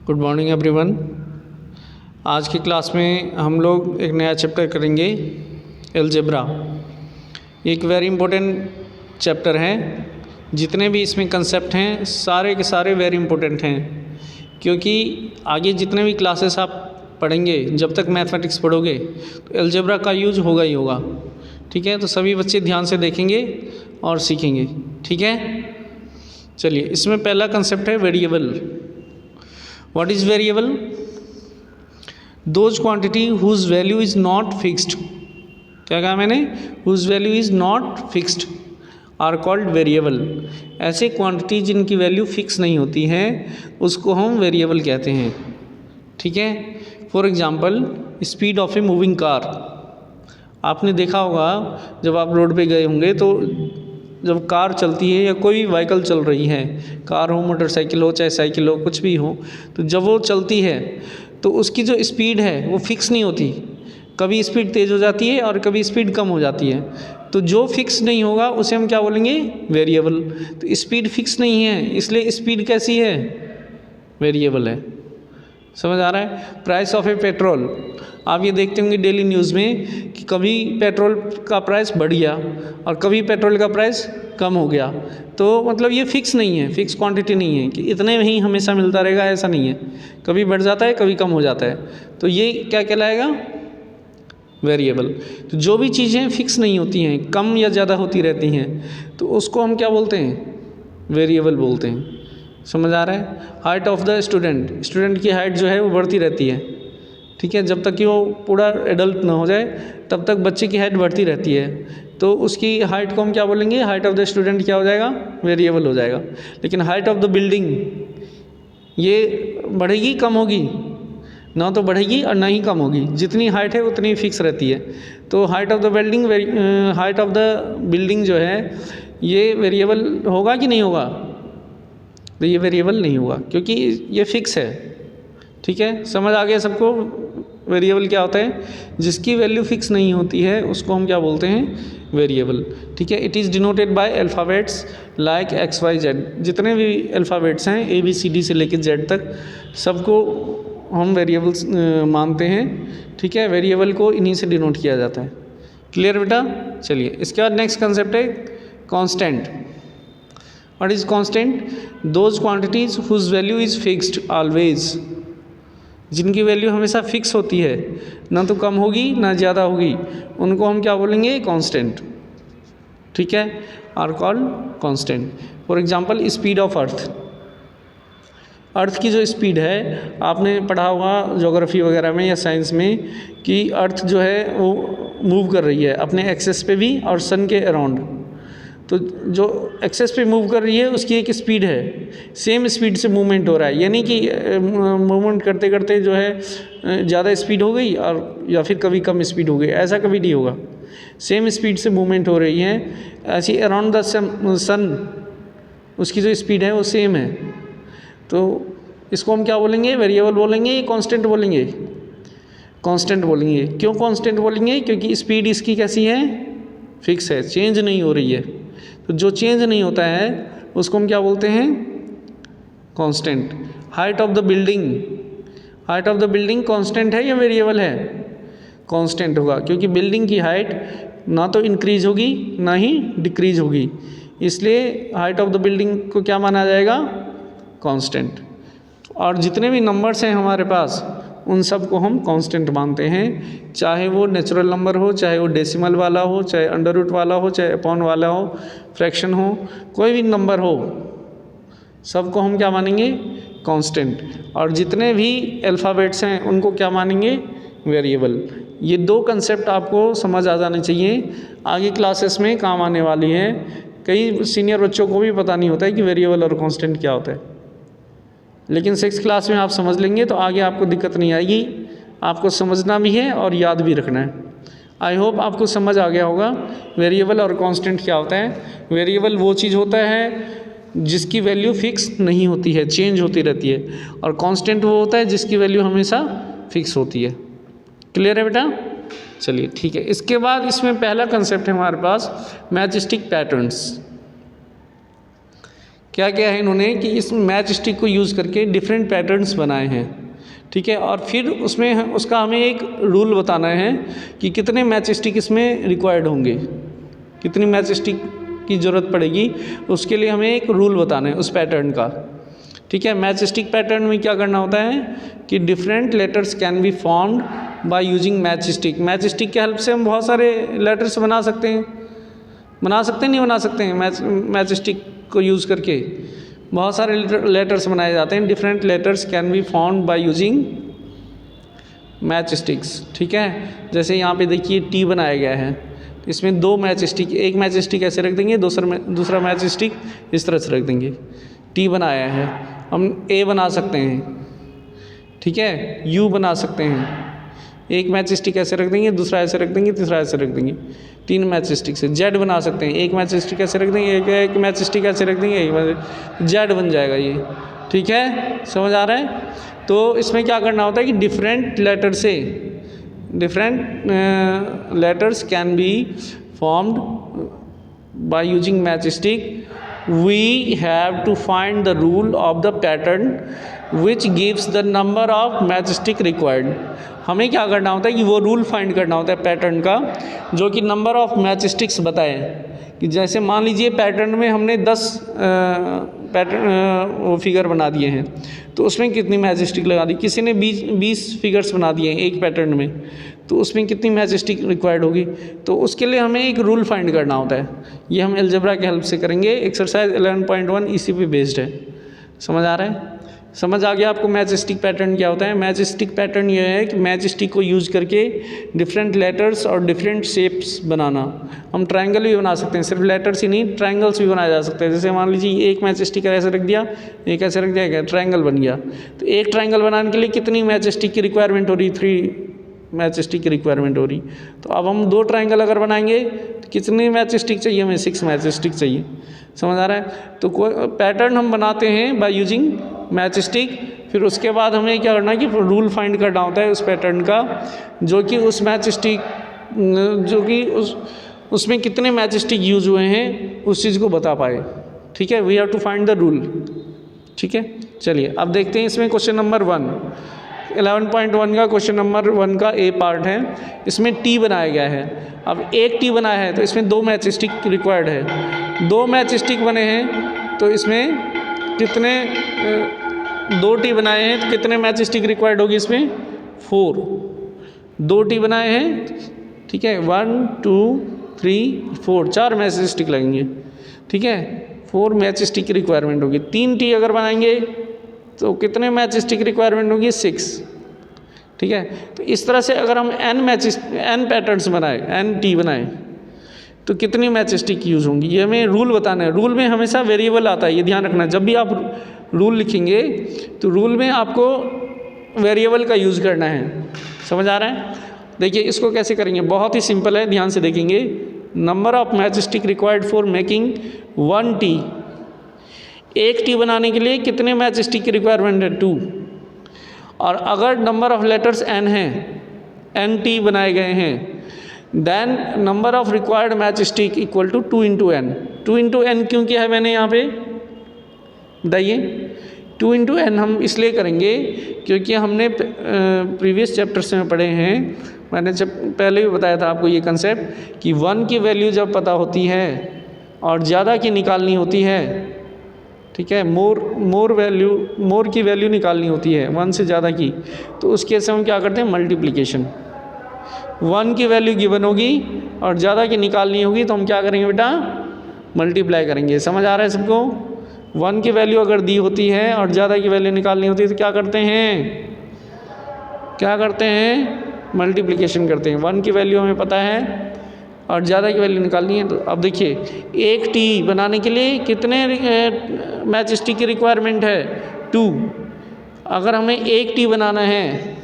Good morning everyone. आज की class में हम लोग एक नया चैप्टर करेंगे, अलजेब्रा। एक वेरी इम्पोर्टेंट चैप्टर है। जितने भी इसमें कंसेप्ट हैं सारे के सारे वेरी इम्पोर्टेंट हैं, क्योंकि आगे जितने भी क्लासेस आप पढ़ेंगे, जब तक मैथमेटिक्स पढ़ोगे तो अलजेब्रा का यूज होगा ही होगा। ठीक है, तो सभी बच्चे ध्यान से देखेंगे और सीखेंगे। ठीक है, चलिए इसमें पहला कंसेप्ट है variable. What is variable? Those quantity whose value is not fixed, क्या कहा मैंने? Whose value is not fixed are called variable। ऐसे क्वांटिटी जिनकी वैल्यू फिक्स नहीं होती है उसको हम वेरिएबल कहते हैं। ठीक है, for example speed of a moving car. आपने देखा होगा जब आप रोड पे गए होंगे तो जब कार चलती है या कोई व्हीकल चल रही है, कार हो, मोटरसाइकिल हो, चाहे साइकिल हो, कुछ भी हो, तो जब वो चलती है तो उसकी जो स्पीड है वो फिक्स नहीं होती। कभी स्पीड तेज़ हो जाती है और कभी स्पीड कम हो जाती है। तो जो फिक्स नहीं होगा उसे हम क्या बोलेंगे? वेरिएबल। तो स्पीड फिक्स नहीं है, इसलिए स्पीड कैसी है? वेरिएबल है। समझ आ रहा है? प्राइस ऑफ ए पेट्रोल, आप ये देखते होंगे डेली न्यूज़ में कि कभी पेट्रोल का प्राइस बढ़ गया और कभी पेट्रोल का प्राइस कम हो गया। तो मतलब ये फिक्स नहीं है, फिक्स क्वांटिटी नहीं है कि इतने में ही हमेशा मिलता रहेगा, ऐसा नहीं है। कभी बढ़ जाता है, कभी कम हो जाता है। तो ये क्या कहलाएगा? वेरिएबल। तो जो भी चीज़ें फिक्स नहीं होती हैं, कम या ज़्यादा होती रहती हैं, तो उसको हम क्या बोलते हैं? वेरिएबल बोलते हैं। समझ आ रहा है? Height of the student, student की हाइट जो है वो बढ़ती रहती है। ठीक है, जब तक कि वो पूरा एडल्ट ना हो जाए तब तक बच्चे की हाइट बढ़ती रहती है। तो उसकी हाइट को हम क्या बोलेंगे? हाइट ऑफ द स्टूडेंट क्या हो जाएगा? वेरिएबल हो जाएगा। लेकिन हाइट ऑफ द बिल्डिंग ये बढ़ेगी कम होगी? ना तो बढ़ेगी और ना ही कम होगी। जितनी हाइट है उतनी फिक्स रहती है। तो height of the building height of the building जो है ये वेरिएबल होगा कि नहीं होगा? तो ये वेरिएबल नहीं हुआ क्योंकि ये फिक्स है। ठीक है, समझ आ गया सबको? वेरिएबल क्या होता है? जिसकी वैल्यू फिक्स नहीं होती है उसको हम क्या बोलते हैं? वेरिएबल। ठीक है, it is denoted by alphabets like X Y Z. जितने भी अल्फ़ाबेट्स हैं ABCD से लेकर Z तक, सबको हम वेरिएबल्स मानते हैं। ठीक है, वेरिएबल को इन्हीं से डिनोट किया जाता है। क्लियर बेटा? चलिए इसके बाद नेक्स्ट कंसेप्ट है constant. What is constant? Those quantities whose value is fixed always. जिनकी वैल्यू हमेशा फिक्स होती है, ना तो कम होगी ना ज़्यादा होगी, उनको हम क्या बोलेंगे? कांस्टेंट। ठीक है, are called constant. For example speed of earth. Earth की जो स्पीड है, आपने पढ़ा होगा ज्योग्राफी वगैरह में या साइंस में कि अर्थ जो है वो मूव कर रही है अपने एक्सेस पे भी और सन के अराउंड। तो जो एक्सेस पे मूव कर रही है उसकी एक स्पीड है, सेम स्पीड से मूवमेंट हो रहा है। यानी कि मूवमेंट करते करते जो है ज़्यादा स्पीड हो गई और या फिर कभी कम स्पीड हो गई, ऐसा कभी नहीं होगा। सेम स्पीड से मूवमेंट हो रही है। ऐसी अराउंड द सन उसकी जो स्पीड है वो सेम है। तो इसको हम क्या बोलेंगे? वेरिएबल बोलेंगे या कांस्टेंट बोलेंगे? कांस्टेंट बोलेंगे। क्यों कांस्टेंट बोलेंगे? क्योंकि स्पीड इसकी कैसी है? फिक्स है, चेंज नहीं हो रही है। तो जो चेंज नहीं होता है उसको हम क्या बोलते हैं? Constant. Height of the building, height of the building constant है या वेरिएबल है? कांस्टेंट होगा, क्योंकि बिल्डिंग की हाइट ना तो इंक्रीज होगी ना ही डिक्रीज होगी, इसलिए हाइट ऑफ द बिल्डिंग को क्या माना जाएगा? कांस्टेंट। और जितने भी नंबर्स हैं हमारे पास उन सब को हम कांस्टेंट मानते हैं, चाहे वो नेचुरल नंबर हो, चाहे वो डेसिमल वाला हो, चाहे अंडर रूट वाला हो, चाहे अपॉन वाला हो, फ्रैक्शन हो, कोई भी नंबर हो, सबको हम क्या मानेंगे? कांस्टेंट। और जितने भी अल्फ़ाबेट्स हैं उनको क्या मानेंगे? वेरिएबल। ये दो कंसेप्ट आपको समझ आ जाने चाहिए, आगे क्लासेस में काम आने वाली है। कई सीनियर बच्चों को भी पता नहीं होता है कि वेरिएबल और कांस्टेंट क्या होता है, लेकिन 6th क्लास में आप समझ लेंगे तो आगे आपको दिक्कत नहीं आएगी। आपको समझना भी है और याद भी रखना है। आई होप आपको समझ आ गया होगा वेरिएबल और कांस्टेंट क्या होता है। वेरिएबल वो चीज़ होता है जिसकी वैल्यू फिक्स नहीं होती है, चेंज होती रहती है, और कांस्टेंट वो होता है जिसकी वैल्यू हमेशा फिक्स होती है। क्लियर है बेटा? चलिए ठीक है। इसके बाद इसमें पहला कंसेप्ट है हमारे पास मैथमेटिक पैटर्न्स। क्या क्या है इन्होंने कि इस मैच स्टिक को यूज़ करके डिफरेंट पैटर्न्स बनाए हैं, ठीक है। और फिर उसमें उसका हमें एक रूल बताना है कि कितने मैच स्टिक इसमें रिक्वायर्ड होंगे, कितनी मैच स्टिक की ज़रूरत पड़ेगी, उसके लिए हमें एक रूल बताना है उस पैटर्न का, ठीक है। मैच स्टिक पैटर्न में क्या करना होता है कि different letters can be formed by using match stick. Match stick की हेल्प से हम बहुत सारे लेटर्स बना सकते हैं, नहीं बना सकते हैं। मैच स्टिक को यूज़ करके बहुत सारे लेटर्स बनाए जाते हैं। Different letters can be formed by using match sticks, ठीक है। जैसे यहाँ पे देखिए टी बनाया गया है, तो इसमें दो मैच स्टिक, एक मैच स्टिक ऐसे रख देंगे, दूसरा मैच स्टिक इस तरह से रख देंगे। टी बनाया है, हम ए बना सकते हैं, ठीक है, यू बना सकते हैं। एक मैच स्टिक ऐसे रख देंगे, दूसरा ऐसे रख देंगे, तीसरा ऐसे रख देंगे, 3 मैच स्टिक से। जेड बना सकते हैं, एक मैच स्टिक ऐसे रख देंगे, एक मैच स्टिक ऐसे रख देंगे, जेड बन जाएगा ये, ठीक है। समझ आ रहा है। तो इसमें क्या करना होता है कि डिफरेंट लेटर से different letters can be formed by using match stick. We have to find the rule of the pattern which gives the number of match stick required. हमें क्या करना होता है कि वो रूल फाइंड करना होता है पैटर्न का, जो कि नंबर ऑफ मैच स्टिक्स बताए। कि जैसे मान लीजिए पैटर्न में हमने 10 पैटर्न वो फिगर बना दिए हैं, तो उसमें कितनी मैच स्टिक लगा दी। किसी ने 20 फिगर्स बना दिए हैं एक पैटर्न में, तो उसमें कितनी मैच स्टिक रिक्वायर्ड होगी। तो उसके लिए हमें एक रूल फाइंड करना होता है। ये हम अलजेब्रा की हेल्प से करेंगे। एक्सरसाइज 11.1 इसी पे बेस्ड है। समझ आ रहा है। समझ आ गया आपको मैच स्टिक पैटर्न क्या होता है। मैच स्टिक पैटर्न ये है कि मैच स्टिक को यूज़ करके डिफरेंट लेटर्स और डिफरेंट शेप्स बनाना। हम ट्रायंगल भी बना सकते हैं, सिर्फ लेटर्स ही नहीं, ट्रायंगल्स भी बनाए जा सकते हैं। जैसे मान लीजिए एक मैच स्टिक ऐसे रख दिया, एक ऐसे रख दिया, ट्रायंगल बन गया। तो एक ट्रायंगल बनाने के लिए कितनी मैच स्टिक की रिक्वायरमेंट हो रही, 3 मैच स्टिक की रिक्वायरमेंट हो रही। तो अब हम 2 ट्रायंगल अगर बनाएंगे तो कितनी मैच स्टिक चाहिए हमें, 6 मैच स्टिक चाहिए। समझ आ रहा है। तो कोई पैटर्न हम बनाते हैं बाय यूजिंग मैच स्टिक। फिर उसके बाद हमें क्या करना है कि रूल फाइंड करना होता है उस पैटर्न का, जो कि उस मैच स्टिक जो कि उसमें कितने मैच स्टिक यूज हुए हैं उस चीज़ को बता पाए, ठीक है। We have to find the rule, ठीक है। चलिए अब देखते हैं इसमें क्वेश्चन नंबर 1, 11.1 का क्वेश्चन नंबर 1 का ए पार्ट है। इसमें टी बनाया गया है। अब एक टी बनाया है तो इसमें 2 मैच स्टिक रिक्वायर्ड है। 2 मैच स्टिक बने हैं तो इसमें कितने 2 टी बनाए हैं तो कितने मैच स्टिक रिक्वायर्ड होगी इसमें, 4। 2 टी बनाए हैं, ठीक है, 1 2 3 4, 4 मैच स्टिक लगेंगे, ठीक है। 4 मैच स्टिक की रिक्वायरमेंट होगी। 3 टी अगर बनाएंगे तो कितने मैच स्टिक रिक्वायरमेंट होगी, 6, ठीक है। तो इस तरह से अगर हम n पैटर्न्स बनाए, n टी बनाए, तो कितनी मैच स्टिक यूज़ होंगी, ये हमें रूल बताना है। रूल में हमेशा वेरिएबल आता है, ये ध्यान रखना है। जब भी आप रूल लिखेंगे तो रूल में आपको वेरिएबल का यूज़ करना है। समझ आ रहा है। देखिए इसको कैसे करेंगे, बहुत ही सिंपल है, ध्यान से देखेंगे। Number of match stick required for making 1 T. एक टी बनाने के लिए कितने मैच स्टिक की रिक्वायरमेंट है, 2। और अगर नंबर ऑफ लेटर्स n हैं, n टी बनाए गए हैं, then number of required match stick equal to 2 × n। 2 × n क्यों किया है मैंने यहाँ पे, बताइए। 2 × n हम इसलिए करेंगे क्योंकि हमने प्रीवियस चैप्टर्स में पढ़े हैं, मैंने जब पहले भी बताया था आपको ये कंसेप्ट कि 1 की वैल्यू जब पता होती है और ज़्यादा की निकालनी होती है, ठीक है, मोर की वैल्यू निकालनी होती है 1 से ज़्यादा की, तो उस केस में हम क्या करते हैं, मल्टीप्लिकेशन। 1 की वैल्यू गिवन होगी और ज़्यादा की निकालनी होगी तो हम क्या करेंगे बेटा, मल्टीप्लाई करेंगे। समझ आ रहा है सबको। 1 की वैल्यू अगर दी होती है और ज़्यादा की वैल्यू निकालनी होती है तो क्या करते हैं, मल्टीप्लिकेशन करते हैं। 1 की वैल्यू हमें पता है और ज़्यादा की वैल्यू निकालनी है। तो अब देखिए एक टी बनाने के लिए कितने मैच स्टिक की रिक्वायरमेंट है, 2। अगर हमें एक टी बनाना है,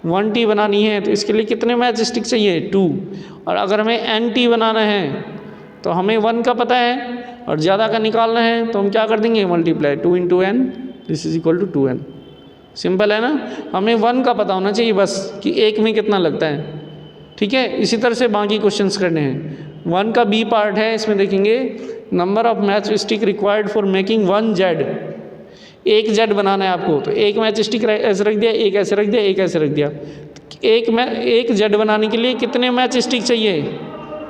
1 टी बनानी है, तो इसके लिए कितने मैच स्टिक चाहिए, 2। और अगर हमें n टी बनाना है तो हमें 1 का पता है और ज़्यादा का निकालना है तो हम क्या कर देंगे, multiply 2 × n, this is equal to 2n। Simple है ना। हमें 1 का पता होना चाहिए बस कि एक में कितना लगता है, ठीक है। इसी तरह से बाकी क्वेश्चंस करने हैं। 1 का बी पार्ट है, इसमें देखेंगे number of match stick required for making 1 Z, एक जेड बनाना है आपको, तो एक मैच स्टिक ऐसे रख दिया, एक ऐसे रख दिया, एक ऐसे रख दिया। एक जेड बनाने के लिए कितने मैच स्टिक चाहिए?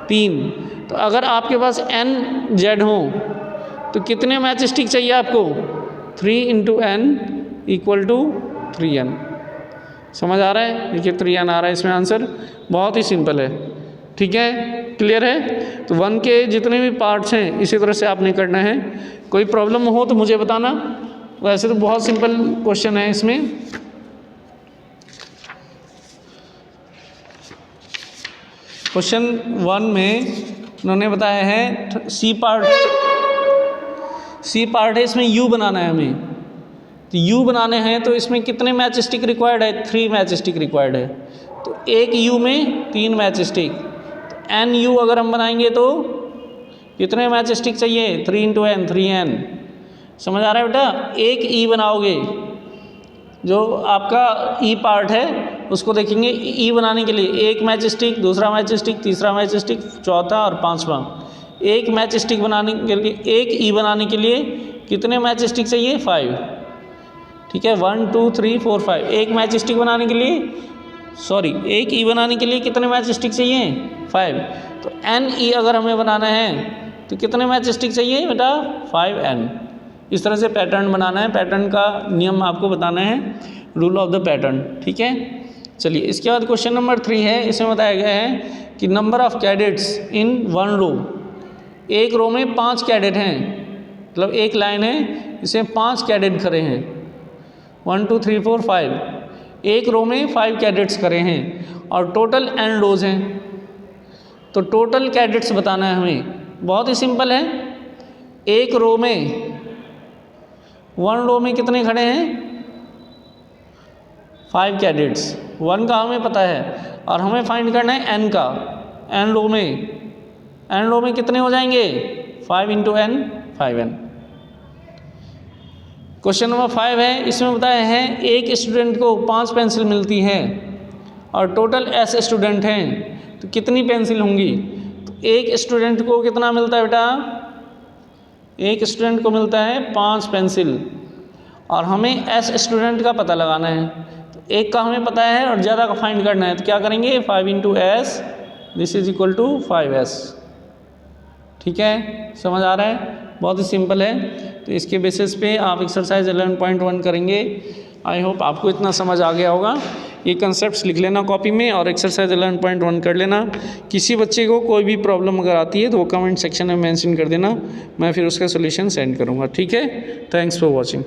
3। तो अगर आपके पास n जेड हो तो कितने मैच स्टिक चाहिए आपको? 3 × n = 3n। समझ आ रहा है? देखिए 3n आ रहा है इसमें आंसर, बहुत ही सिंपल है। ठीक है, क्लियर है? तो 1 के जितने भी पार्ट्स हैं इसी तरह से आपने करना है। कोई प्रॉब्लम हो तो मुझे बताना, वैसे तो बहुत सिंपल क्वेश्चन है इसमें। क्वेश्चन 1 में उन्होंने बताया है सी पार्ट है, इसमें यू बनाना है हमें। तो यू बनाने हैं तो इसमें कितने मैच स्टिक रिक्वायर्ड है? 3 मैच स्टिक रिक्वायर्ड है। तो एक यू में 3 मैच स्टिक, तो एन यू अगर हम बनाएंगे तो कितने मैच स्टिक चाहिए? 3 × n 3n। समझ आ रहा है बेटा? एक ई बनाओगे, जो आपका ई पार्ट है उसको देखेंगे। ई बनाने के लिए एक मैच स्टिक, दूसरा मैच स्टिक, तीसरा मैच स्टिक, चौथा और पांचवा। एक मैच स्टिक बनाने के लिए, एक ई बनाने के लिए कितने मैच स्टिक चाहिए? 5। ठीक है, 1 2 3 4 5। एक मैच स्टिक बनाने के लिए, सॉरी, एक ई बनाने के लिए कितने मैच स्टिक चाहिए? 5। तो एन ई अगर हमें बनाना है तो कितने मैच स्टिक चाहिए बेटा? 5n। इस तरह से पैटर्न बनाना है, पैटर्न का नियम आपको बताना है, रूल ऑफ द पैटर्न। ठीक है, चलिए इसके बाद क्वेश्चन नंबर 3 है। इसमें बताया गया है कि नंबर ऑफ कैडेट्स इन 1 रो, एक रो में 5 कैडेट हैं, मतलब एक लाइन है इसमें 5 कैडेट खड़े हैं, 1 2 3 4 5। एक रो में 5 कैडेट्स खड़े हैं और टोटल n रोज हैं। तो टोटल कैडेट्स बताना है हमें, बहुत ही सिंपल है। एक रो में, 1 रो में कितने खड़े हैं? 5 कैडेट्स। 1 का हमें पता है और हमें फाइंड करना है n का। n रो में कितने हो जाएंगे? 5 × n 5n। क्वेश्चन नंबर 5 है। इसमें बताया है एक स्टूडेंट को 5 पेंसिल मिलती है और टोटल s स्टूडेंट हैं, तो कितनी पेंसिल होंगी? तो एक स्टूडेंट को कितना मिलता है बेटा? एक स्टूडेंट को मिलता है 5 पेंसिल और हमें s स्टूडेंट का पता लगाना है। तो एक का हमें पता है और ज़्यादा का फाइंड करना है, तो क्या करेंगे? 5 × s this is equal to 5s। ठीक है, समझ आ रहा है? बहुत ही सिंपल है। तो इसके बेसिस पे आप एक्सरसाइज 11.1 करेंगे। आई होप आपको इतना समझ आ गया होगा। ये कंसेप्ट्स लिख लेना कॉपी में और एक्सरसाइज 11.1 कर लेना। किसी बच्चे को कोई भी प्रॉब्लम अगर आती है तो वो कमेंट सेक्शन में मेंशन कर देना, मैं फिर उसका सोल्यूशन सेंड करूँगा। ठीक है, थैंक्स फॉर वॉचिंग।